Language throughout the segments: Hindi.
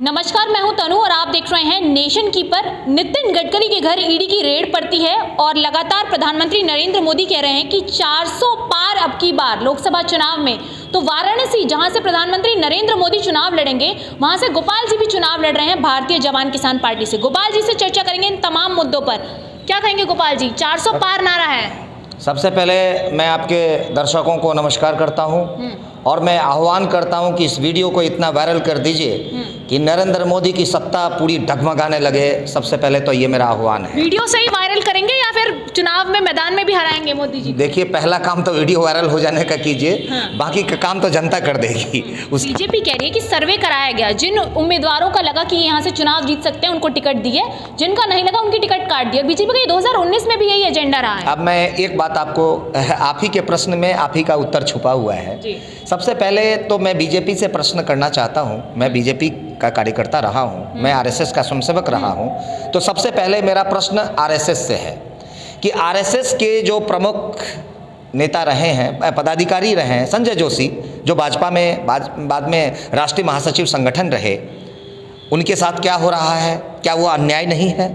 नमस्कार, मैं हूं तनु और आप देख रहे हैं नेशन कीपर। नितिन गडकरी के घर ईडी की रेड पड़ती है और लगातार प्रधानमंत्री नरेंद्र मोदी कह रहे हैं कि 400 पार अब की बार लोकसभा चुनाव में। तो वाराणसी, जहां से प्रधानमंत्री नरेंद्र मोदी चुनाव लड़ेंगे, वहां से गोपाल जी भी चुनाव लड़ रहे हैं भारतीय जवान किसान पार्टी से। गोपाल जी से चर्चा करेंगे इन तमाम मुद्दों पर। क्या कहेंगे गोपाल जी? 400 पार नारा है। सबसे पहले मैं आपके दर्शकों को नमस्कार करता हूं और मैं आह्वान करता हूं कि इस वीडियो को इतना वायरल कर दीजिए कि नरेंद्र मोदी की सत्ता पूरी डगमगाने लगे। सबसे पहले तो ये मेरा आह्वान है। वीडियो से ही वायरल करेंगे या फिर चुनाव में मैदान में भी हराएंगे मोदी जी? देखिए, पहला काम तो वीडियो वायरल हो जाने का कीजिए, बाकी का काम तो जनता कर देगी। बीजेपी कह रही है कि सर्वे कराया गया, जिन उम्मीदवारों का लगा कि यहाँ से चुनाव जीत सकते हैं उनको टिकट दिए, जिनका नहीं लगा उनकी टिकट काट दी। बीजेपी का 2019 में भी यही एजेंडा रहा है। अब मैं एक बात आपको, आप ही के प्रश्न में आप ही का उत्तर छुपा हुआ है। सबसे पहले तो मैं बीजेपी से प्रश्न करना चाहता हूं। मैं बीजेपी का कार्यकर्ता रहा हूं, मैं आरएसएस का स्वयंसेवक रहा हूं। तो सबसे पहले मेरा प्रश्न आरएसएस से है कि आरएसएस के जो प्रमुख नेता रहे हैं, पदाधिकारी रहे हैं, संजय जोशी, जो भाजपा में बाद में राष्ट्रीय महासचिव संगठन रहे, उनके साथ क्या हो रहा है? क्या वो अन्याय नहीं है?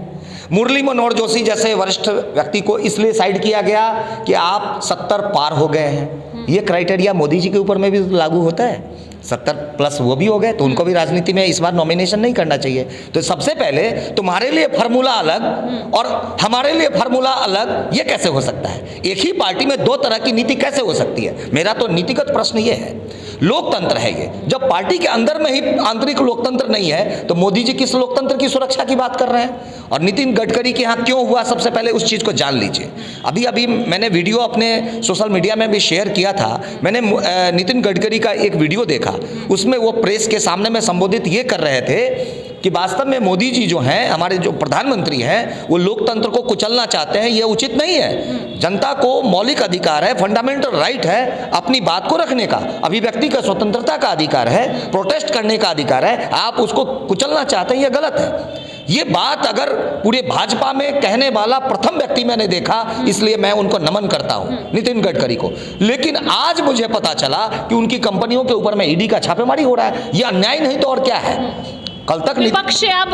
मुरली मनोहर जोशी जैसे वरिष्ठ व्यक्ति को इसलिए साइड किया गया कि आप 70 पार हो गए हैं। ये क्राइटेरिया मोदी जी के ऊपर में भी लागू होता है। 70 प्लस वो भी हो गए तो उनको भी राजनीति में इस बार नॉमिनेशन नहीं करना चाहिए। तो सबसे पहले तुम्हारे लिए फार्मूला अलग और हमारे लिए फार्मूला अलग, ये कैसे हो सकता है? एक ही पार्टी में दो तरह की नीति कैसे हो सकती है? मेरा तो नीतिगत प्रश्न ये है। लोकतंत्र है ये, जब पार्टी के अंदर में ही आंतरिक लोकतंत्र नहीं है तो मोदी जी किस लोकतंत्र की सुरक्षा की बात कर रहे हैं? और नितिन गडकरी के यहाँ क्यों हुआ, सबसे पहले उस चीज़ को जान लीजिए। अभी मैंने वीडियो अपने सोशल मीडिया में भी शेयर किया था। मैंने नितिन गडकरी का एक वीडियो देखा, उसमें वो प्रेस के सामने में संबोधित ये कर रहे थे कि वास्तव में मोदी जी जो हैं, हमारे जो प्रधानमंत्री हैं, वो लोकतंत्र को कुचलना चाहते हैं। ये उचित नहीं है। जनता को मौलिक अधिकार है, फंडामेंटल राइट है अपनी बात को रखने का, अभिव्यक्ति का स्वतंत्रता का अधिकार है, प्रोटेस्ट करने का अधिकार है। आप उसको कुचलना चाहते हैं, ये गलत है। ये बात अगर पूरे भाजपा में कहने वाला प्रथम व्यक्ति मैंने देखा, इसलिए मैं उनको नमन करता हूं, नितिन गडकरी को। लेकिन आज मुझे पता चला कि उनकी कंपनियों के ऊपर में ईडी का छापेमारी हो रहा है। ये अन्याय नहीं तो और क्या है? कल तक विपक्ष अब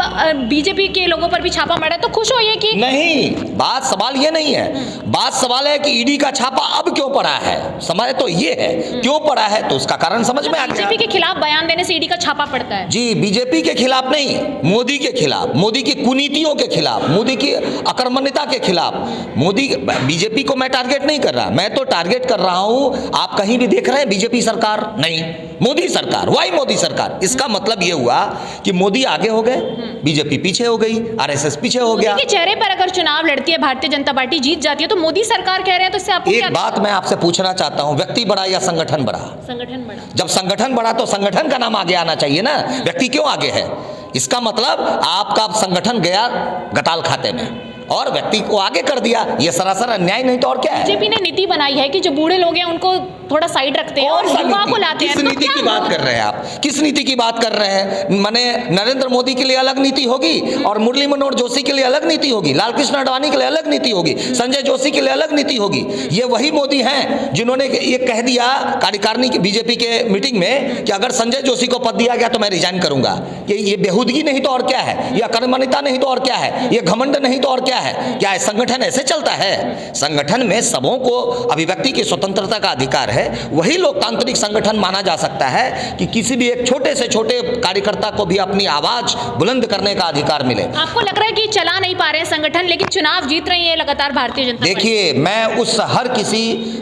बीजेपी के लोगों पर भी छापा मारा, तो खुश होइए कि नहीं। बात सवाल ये नहीं है, बात सवाल है कि ईडी का छापा अब क्यों पड़ा है। समय तो ये है क्यों पड़ा है, तो उसका कारण समझ में आ गया। बीजेपी के खिलाफ बयान देने से ईडी का छापा पड़ता है? जी, बीजेपी के खिलाफ नहीं, मोदी के खिलाफ, मोदी की कुनीतियों के खिलाफ, मोदी की अकर्मण्यता के खिलाफ। मोदी, बीजेपी को मैं टारगेट नहीं कर रहा, मैं तो टारगेट कर रहा हूं, आप कहीं भी देख रहे हैं बीजेपी सरकार नहीं, मोदी सरकार। वाई मोदी सरकार? इसका मतलब यह हुआ कि मोदी आगे हो गए, बीजेपी पीछे हो गई, आरएसएस पीछे हो गया। मोदी के चेहरे पर अगर चुनाव लड़ती है भारतीय जनता पार्टी, जीत जाती है, तो मोदी सरकार कह रहे हैं, तो इससे आपको एक बात मैं आपसे पूछना चाहता हूं, व्यक्ति बड़ा या संगठन बड़ा? संगठन बड़ा। जब संगठन बड़ा तो संगठन का नाम आगे आना चाहिए ना, व्यक्ति क्यों आगे है? इसका मतलब आपका संगठन गया गताल खाते में और व्यक्ति को आगे कर दिया। ये सरासर अन्याय नहीं तो और क्या है? बीजेपी ने नीति बनाई है कि जो बूढ़े लोग हैं उनको थोड़ा साइड रखते हैं और युवा को लाते हैं। किस नीति की बात कर रहे हैं आप? किस नीति की बात कर रहे हैं? माने नरेंद्र मोदी के लिए अलग नीति होगी और मुरली मनोहर जोशी के लिए अलग नीति होगी, लालकृष्ण आडवाणी के लिए अलग नीति होगी, संजय जोशी के लिए अलग नीति होगी। ये वही मोदी हैं जिन्होंने ये कह दिया कार्यकारिणी की बीजेपी के मीटिंग में कि अगर संजय जोशी को पद दिया गया तो मैं रिजाइन करूंगा। ये बेहूदगी नहीं तो और क्या है? ये अकर्मण्यता नहीं तो और क्या है? ये घमंड नहीं तो और क्या है? क्या है संगठन ऐसे चलता है? संगठन में सबों को अभिव्यक्ति की स्वतंत्रता का अधिकार है। वही लोकतांत्रिक संगठन माना जा सकता है कि किसी भी एक छोटे से छोटे कार्यकर्ता को भी अपनी आवाज बुलंद करने का अधिकार मिले। आपको लग रहा है कि चला नहीं पा रहे हैं संगठन, लेकिन चुनाव जीत रही है लगातार भारतीय जनता पार्टी? देखिए, मैं उस हर किसी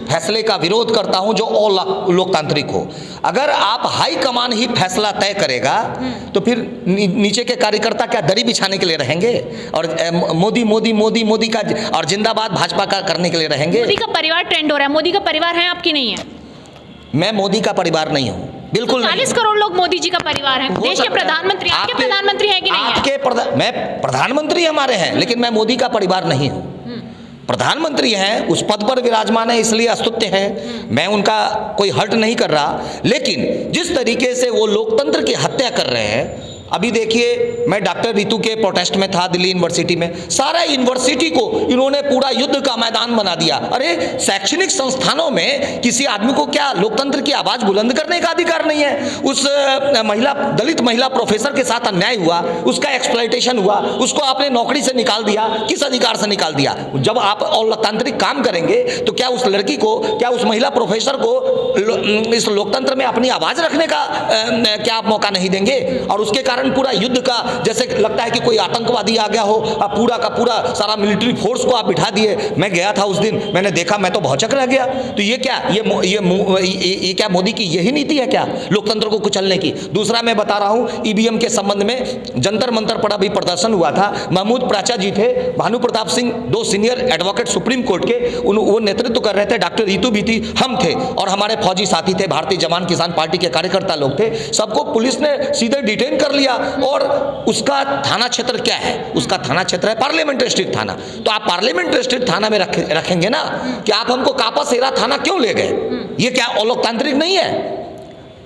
फैसले का विरोध करता हूं जो लोकतांत्रिक हो। अगर आप हाई कमान ही फैसला तय करेगा तो फिर नीचे के कार्यकर्ता क्या दरी बिछाने के लिए रहेंगे और मोदी मोदी मोदी मोदी का और जिंदाबाद भाजपा का करने के लिए रहेंगे? मोदी का परिवार ट्रेंड हो रहा है। मोदी का परिवार है, आपकी नहीं है? मैं मोदी का परिवार नहीं हूं, बिल्कुल। 40 करोड़ लोग मोदी जी का परिवार है, देश के प्रधानमंत्री। आपके प्रधानमंत्री हैं कि नहीं है? मैं प्रधानमंत्री हमारे हैं, लेकिन मैं मोदी का परिवार नहीं हूं। प्रधानमंत्री हैं, उस पद पर विराजमान है, इसलिए अस्तुत्य है। मैं उनका कोई हर्ट नहीं कर रहा, लेकिन जिस तरीके से वो लोकतंत्र की हत्या कर रहे हैं, अभी देखिए, मैं डॉक्टर रितु के प्रोटेस्ट में था दिल्ली यूनिवर्सिटी में, सारा यूनिवर्सिटी को इन्होंने पूरा युद्ध का मैदान बना दिया। अरे शैक्षणिक संस्थानों में किसी आदमी को क्या लोकतंत्र की आवाज बुलंद करने का अधिकार नहीं है? उस दलित महिला प्रोफेसर के साथ अन्याय हुआ, उसका एक्सप्लॉयटेशन हुआ, उसको आपने नौकरी से निकाल दिया। किस अधिकार से निकाल दिया? जब आप लोकतांत्रिक काम करेंगे तो क्या उस लड़की को, क्या उस महिला प्रोफेसर को इस लोकतंत्र में अपनी आवाज रखने का क्या आप मौका नहीं देंगे? और उसके कारण पूरा युद्ध का, जैसे लगता है कि कोई आतंकवादी आ गया हो, अब पूरा का पूरा सारा मिलिट्री फोर्स को आप बिठा दिए। मैं गया था उस दिन, मैंने देखा, मैं तो भौचक रह गया। तो ये क्या, ये क्या मोदी की यही नीति है क्या लोकतंत्र को कुचलने की? दूसरा मैं बता रहा हूं, ईवीएम के संबंध में जंतर मंतर पर अभी प्रदर्शन हुआ था। महमूद प्राचा जी थे, भानु प्रताप सिंह, दो सीनियर एडवोकेट सुप्रीम कोर्ट के, वो नेतृत्व कर रहे थे, डॉक्टर रितु भी थी, हम थे, और हमारे फौजी साथी थे, भारतीय जवान किसान पार्टी के कार्यकर्ता लोग थे। सबको पुलिस ने सीधे डिटेन कर लिया। और उसका थाना क्षेत्र क्या है? उसका थाना क्षेत्र है पार्लियामेंट डिस्ट्रिक्ट थाना। तो आप पार्लियामेंट डिस्ट्रिक्ट थाना में रखेंगे ना कि आप हमको कापा सेरा थाना क्यों ले गए? ये क्या अलोकतांत्रिक नहीं है?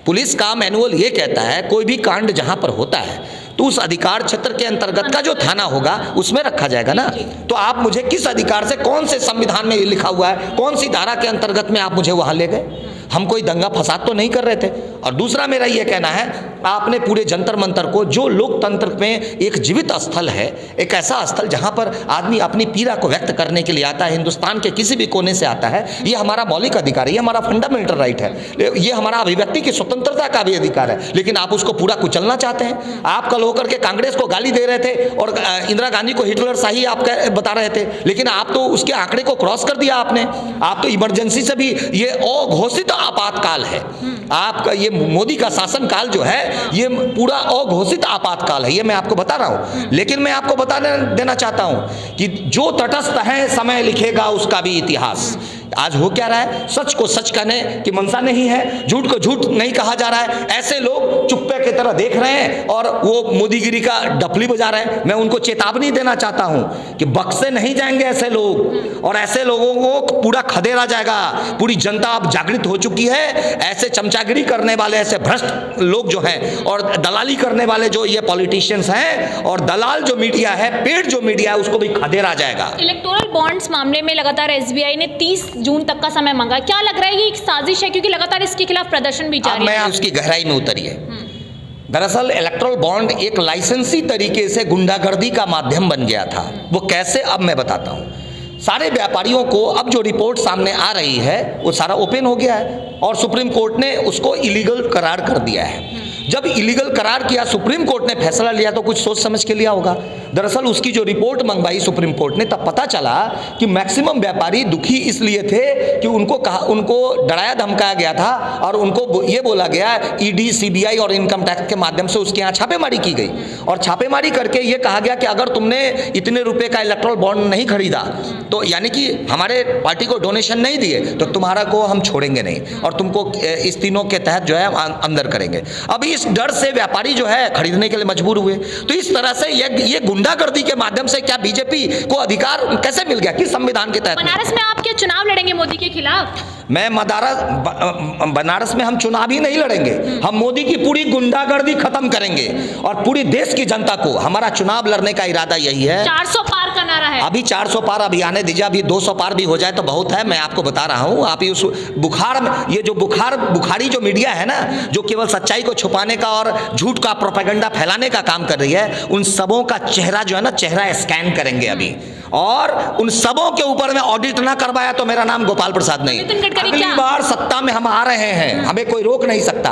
पुलिस का मैनुअल ये कहता है, कोई भी कांड जहां पर होता है तो उस अधिकार क्षेत्र के अंतर्गत का जो थाना होगा उसमें रखा जाएगा ना। तो आप मुझे किस अधिकार से, कौन से संविधान में ये लिखा हुआ है, कौन सी धारा के अंतर्गत में आप मुझे वहां ले गए? हम कोई दंगा फसाद तो नहीं कर रहे थे। और दूसरा मेरा ये कहना है, आपने पूरे जंतर मंतर को, जो लोकतंत्र में एक जीवित स्थल है, एक ऐसा स्थल जहां पर आदमी अपनी पीड़ा को व्यक्त करने के लिए आता है, हिंदुस्तान के किसी भी कोने से आता है, ये हमारा मौलिक अधिकार है, ये हमारा फंडामेंटल राइट है, ये हमारा अभिव्यक्ति की स्वतंत्रता का भी अधिकार है। लेकिन आप उसको पूरा कुचलना चाहते हैं। आप कल होकर के कांग्रेस को गाली दे रहे थे और इंदिरा गांधी को हिटलर शाही आप बता रहे थे, लेकिन आप तो उसके आंकड़े को क्रॉस कर दिया आपने। आप तो इमरजेंसी से भी, ये अघोषित आपातकाल है आपका, ये मोदी का शासनकाल जो है ये पूरा अघोषित आपातकाल है, ये मैं आपको बता रहा हूं। लेकिन मैं आपको बता देना चाहता हूं कि जो तटस्थ है समय लिखेगा उसका भी इतिहास। आज हो क्या रहा है? सच को सच कहने की मंशा नहीं है, झूठ को झूठ नहीं कहा जा रहा है। ऐसे लोग चुप्पे की तरह देख रहे हैं और वो मोदीगिरी का डफली बजा रहे हैं। मैं उनको चेतावनी देना चाहता हूं कि बख्शे नहीं जाएंगे ऐसे लोग, और ऐसे लोगों को पूरा खदेड़ा जाएगा। पूरी जनता अब जागृत हो चुकी है। ऐसे चमचागिरी करने वाले, ऐसे भ्रष्ट लोग जो हैं और दलाली करने वाले जो ये पॉलिटिशियंस हैं, और दलाल जो मीडिया है, पेड जो मीडिया है, उसको भी खदेड़ा जाएगा। इलेक्टोरल बॉन्ड्स मामले में लगातार एसबीआई ने 30 जून तक का समय मांगा। क्या लग रहा है ये एक साजिश है, क्योंकि लगातार इसके खिलाफ प्रदर्शन भी जारी है? मैं उसकी गहराई में उतरिए। दरअसल इलेक्टोरल बॉन्ड एक लाइसेंसी तरीके से गुंडागर्दी का माध्यम बन गया था। वो कैसे, अब मैं बताता हूं। सारे व्यापारियों को अब जो रिपोर्ट सामने आ रही है वो सारा ओपन हो गया है और सुप्रीम कोर्ट ने उसको इलीगल करार कर दिया है। जब इलीगल करार किया, सुप्रीम कोर्ट ने फैसला लिया तो कुछ सोच समझ के लिया होगा। दरअसल उसकी जो रिपोर्ट मंगवाई सुप्रीम कोर्ट ने, तब पता चला कि मैक्सिमम व्यापारी दुखी इसलिए थे कि उनको डराया धमकाया गया था और उनको ये बोला गया ईडी, सीबीआई और इनकम टैक्स के माध्यम से उसके यहाँ छापेमारी की गई। और छापेमारी करके ये कहा गया कि अगर तुमने इतने रुपए का इलेक्टोरल बॉन्ड नहीं खरीदा, तो यानी कि हमारे पार्टी को डोनेशन नहीं दिए, तो तुम्हारा को हम छोड़ेंगे नहीं और तुमको इस तीनों के तहत जो है अंदर करेंगे। अभी इस डर से व्यापारी जो है खरीदने के लिए मजबूर हुए। तो इस तरह से ये गुंडागर्दी के माध्यम से क्या बीजेपी को अधिकार कैसे मिल गया, किस संविधान के तहत? बनारस में आप क्या चुनाव लड़ेंगे मोदी के खिलाफ? मैं बनारस में हम चुनाव ही नहीं लड़ेंगे, हम मोदी की पूरी गुंडागर्दी खत्म करेंगे और पूरी देश की जनता को, हमारा चुनाव लड़ने का इरादा यही है। 400 पार का नारा है। अभी 400 पार अभी आने दीजिए, अभी 200 पार भी हो जाए तो बहुत है। मैं आपको बता रहा हूं, आप उस बुखार में, ये जो बुखारी जो मीडिया है ना, जो केवल सच्चाई को छुपाने का और झूठ का प्रोपेगेंडा फैलाने का काम कर रही है, उन सबों का चेहरा जो है ना, चेहरा स्कैन करेंगे अभी, और उन सबों के ऊपर में ऑडिट ना करवाया तो मेरा नाम गोपाल प्रसाद नहीं। अगली बार सत्ता में हम आ रहे हैं, हमें कोई रोक नहीं सकता।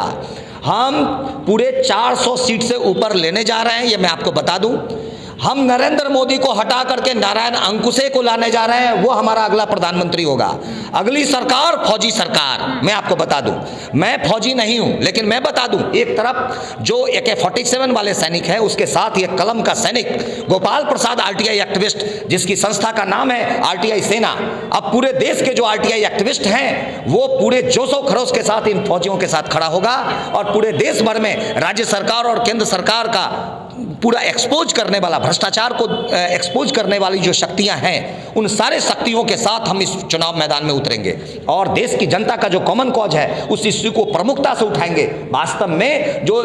हम पूरे 400 सीट से ऊपर लेने जा रहे हैं, ये मैं आपको बता दूं। हम नरेंद्र मोदी को हटा करके नारायण अंकुशे को लाने जा रहे हैं, वो हमारा अगला प्रधानमंत्री होगा। अगली सरकार फौजी सरकार। मैं आपको बता दूं, मैं फौजी नहीं हूं, लेकिन मैं बता दूं, एक तरफ जो AK-47 वाले सैनिक है, उसके साथ ये कलम का सैनिक गोपाल प्रसाद RTI एक्टिविस्ट, जिसकी संस्था का नाम है RTI सेना। अब पूरे देश के जो RTI एक्टिविस्ट हैं वो पूरे जोशो खरोश के साथ इन फौजियों के साथ खड़ा होगा और पूरे देश भर में राज्य सरकार और केंद्र सरकार का पूरा एक्सपोज करने वाला, भ्रष्टाचार को एक्सपोज करने वाली जो शक्तियां हैं, उन सारे शक्तियों के साथ हम इस चुनाव मैदान में उतरेंगे और देश की जनता का जो कॉमन कॉज है उस इश्यू को प्रमुखता से उठाएंगे। वास्तव में जो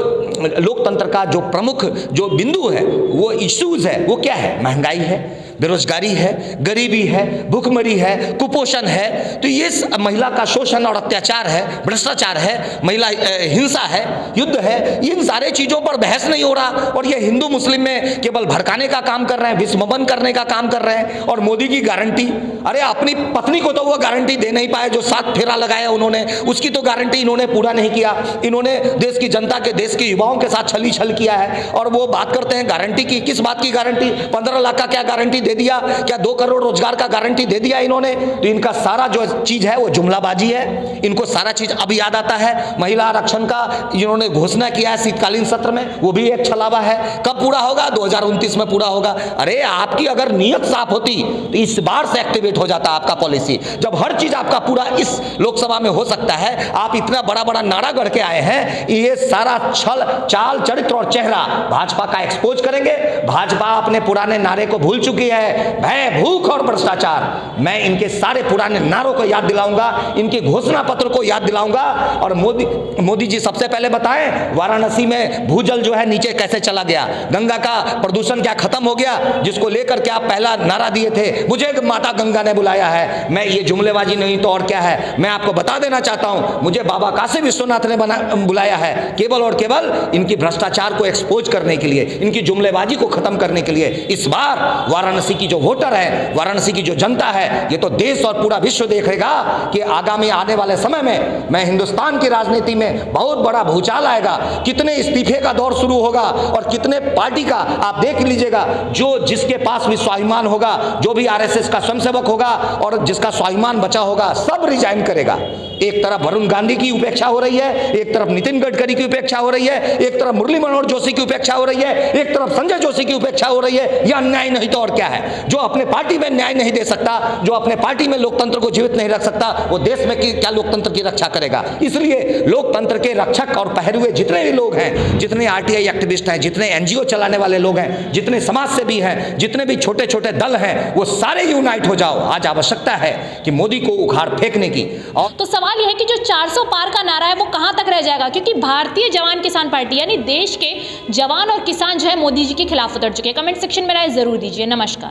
लोकतंत्र का जो प्रमुख जो बिंदु है, वो इश्यूज है, वो क्या है? महंगाई है, बेरोजगारी है, गरीबी है, भूखमरी है, कुपोषण है। तो ये महिला का शोषण और अत्याचार है, भ्रष्टाचार है, महिला हिंसा है, युद्ध है, इन सारे चीज़ों पर बहस नहीं हो रहा और ये हिंदू मुस्लिम में केवल भड़काने का काम कर रहे हैं, विस्मबन करने का काम कर रहे हैं। और मोदी की गारंटी, अरे अपनी पत्नी को तो वो गारंटी दे नहीं पाए जो 7 फेरा लगाया उन्होंने, उसकी तो गारंटी इन्होंने पूरा नहीं किया। इन्होंने देश की जनता के, देश के युवाओं के साथ छली छल किया है और वो बात करते हैं गारंटी की। किस बात की गारंटी? 15 लाख का क्या गारंटी दे दिया? क्या 2 करोड़ रोजगार का गारंटी दे दिया इन्होंने? तो इनका सारा जो चीज है वो जुमलाबाजी है। इनको सारा चीज अब याद आता है। महिला आरक्षण का इन्होंने घोषणा किया है शीतकालीन सत्र में, वो भी एक छलावा है। कब पूरा होगा? 2029 में पूरा होगा। अरे आपकी अगर नीयत साफ होती तो इस बार से एक्टिवेट हो जाता आपका पॉलिसी। जब हर चीज आपका पूरा इस लोकसभा में हो सकता है, आप इतना बड़ा बड़ा नारा गढ़ के आए हैं, ये सारा छल चाल चरित्र और चेहरा भाजपा का एक्सपोज करेंगे। भाजपा अपने पुराने नारे को भूल चुकी है, भय, भूख और भ्रष्टाचार। मैं इनके सारे पुराने नारों को याद दिलाऊंगा, इनके घोषणा पत्र को याद दिलाऊंगा। और मोदी जी सबसे पहले बताएं वाराणसी में भूजल जो है नीचे कैसे चला गया, गंगा का प्रदूषण क्या खत्म हो गया, जिसको लेकर के आप पहला नारा दिए थे, मुझे माता गंगा ने बुलाया है। मैं ये जुमलेबाजी नहीं तो और क्या है। मैं आपको बता देना चाहता हूं, मुझे बाबा काशी विश्वनाथ ने बुलाया है केवल और केवल इनकी भ्रष्टाचार को एक्सपोज करने के लिए, इनकी जुमलेबाजी को खत्म करने के लिए। इस बार वाराणसी की जो वोटर है, वाराणसी की जो जनता है, ये तो देश और पूरा विश्व देखेगा कि आगामी आने वाले समय में मैं हिंदुस्तान की राजनीति में बहुत बड़ा भूचाल आएगा। कितने इस्तीफे का दौर शुरू होगा और कितने पार्टी का आप देख लीजिएगा। जो जिसके पास भी स्वाभिमान होगा, जो भी आरएसएस का स्वयंसेवक होगा और जिसका स्वाभिमान बचा होगा, सब रिजाइन करेगा। एक तरफ वरुण गांधी की उपेक्षा हो रही है, एक तरफ नितिन गडकरी की उपेक्षा हो रही है, एक तरफ मुरली मनोहर जोशी की उपेक्षा हो रही है, एक तरफ संजय जोशी की उपेक्षा हो रही है। यह अन्याय नहीं तो और क्या है। जो अपने पार्टी में न्याय नहीं दे सकता, जो अपने पार्टी में लोकतंत्र को जीवित नहीं रख सकता, वो देश में क्या लोकतंत्र की रक्षा करेगा। इसलिए लोकतंत्र के रक्षक और पहरुए जितने भी लोग हैं, जितने आरटीआई एक्टिविस्ट हैं, जितने एनजीओ चलाने वाले लोग हैं, जितने समाज सेवी हैं, जितने भी छोटे छोटे दल हैं, वो सारे यूनाइट हो जाओ। आज आवश्यकता है कि मोदी को उखाड़ फेंकने की। और तो सवाल यह है कि जो 400 पार का नारा है वो कहां तक रह जाएगा, क्योंकि भारतीय जवान किसान पार्टी यानी देश के जवान और किसान जो है मोदी जी के खिलाफ उतर चुके हैं। कमेंट सेक्शन में राय जरूर दीजिए। नमस्कार।